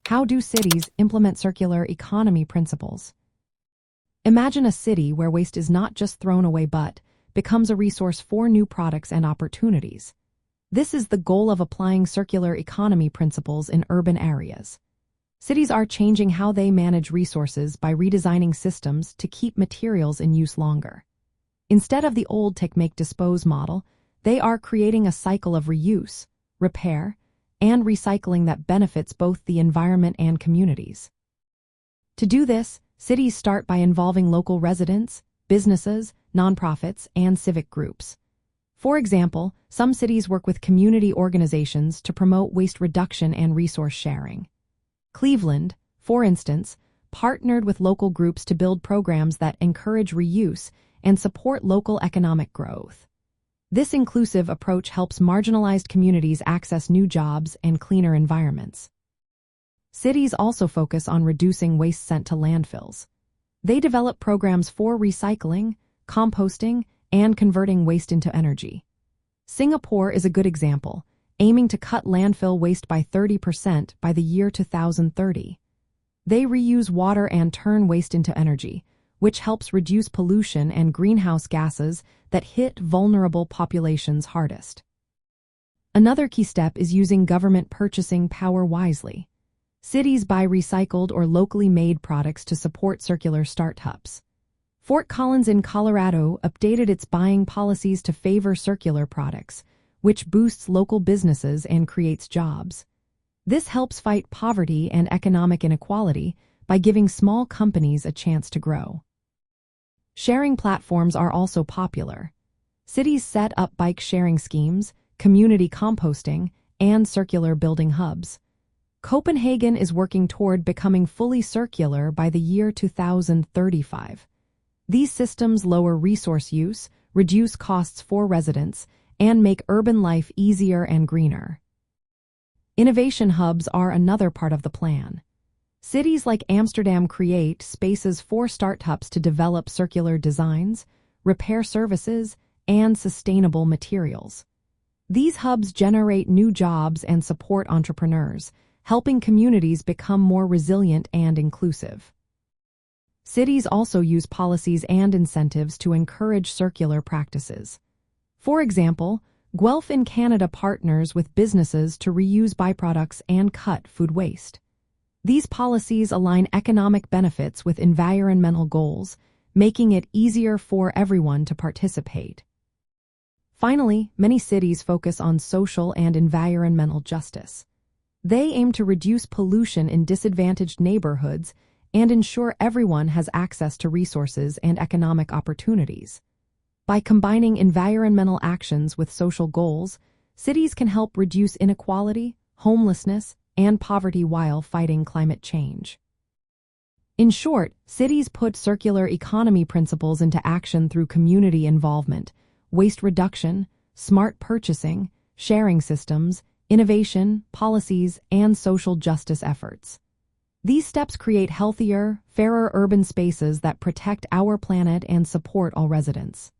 How do cities implement circular economy principles? Imagine a city where waste is not just thrown away but becomes a resource for new products and opportunities. This is the goal of applying circular economy principles in urban areas. Cities are changing how they manage resources by redesigning systems to keep materials in use longer. Instead of the old take, make, dispose model, they are creating a cycle of reuse, repair, and recycling that benefits both the environment and communities. To do this, cities start by involving local residents, businesses, nonprofits, and civic groups. For example, some cities work with community organizations to promote waste reduction and resource sharing. Cleveland, for instance, partnered with local groups to build programs that encourage reuse and support local economic growth. This inclusive approach helps marginalized communities access new jobs and cleaner environments. Cities also focus on reducing waste sent to landfills. They develop programs for recycling, composting, and converting waste into energy. Singapore is a good example, aiming to cut landfill waste by 30% by the year 2030. They reuse water and turn waste into energy, which helps reduce pollution and greenhouse gases that hit vulnerable populations hardest. Another key step is using government purchasing power wisely. Cities buy recycled or locally made products to support circular startups. Fort Collins in Colorado updated its buying policies to favor circular products, which boosts local businesses and creates jobs. This helps fight poverty and economic inequality by giving small companies a chance to grow. Sharing platforms are also popular. Cities set up bike sharing schemes, community composting, and circular building hubs. Copenhagen is working toward becoming fully circular by the year 2035. These systems lower resource use, reduce costs for residents, and make urban life easier and greener. Innovation hubs are another part of the plan. Cities like Amsterdam create spaces for startups to develop circular designs, repair services, and sustainable materials. These hubs generate new jobs and support entrepreneurs, helping communities become more resilient and inclusive. Cities also use policies and incentives to encourage circular practices. For example, Guelph in Canada partners with businesses to reuse byproducts and cut food waste. These policies align economic benefits with environmental goals, making it easier for everyone to participate. Finally, many cities focus on social and environmental justice. They aim to reduce pollution in disadvantaged neighborhoods and ensure everyone has access to resources and economic opportunities. By combining environmental actions with social goals, cities can help reduce inequality, homelessness, and poverty while fighting climate change. In short, cities put circular economy principles into action through community involvement, waste reduction, smart purchasing, sharing systems, innovation, policies, and social justice efforts. These steps create healthier, fairer urban spaces that protect our planet and support all residents.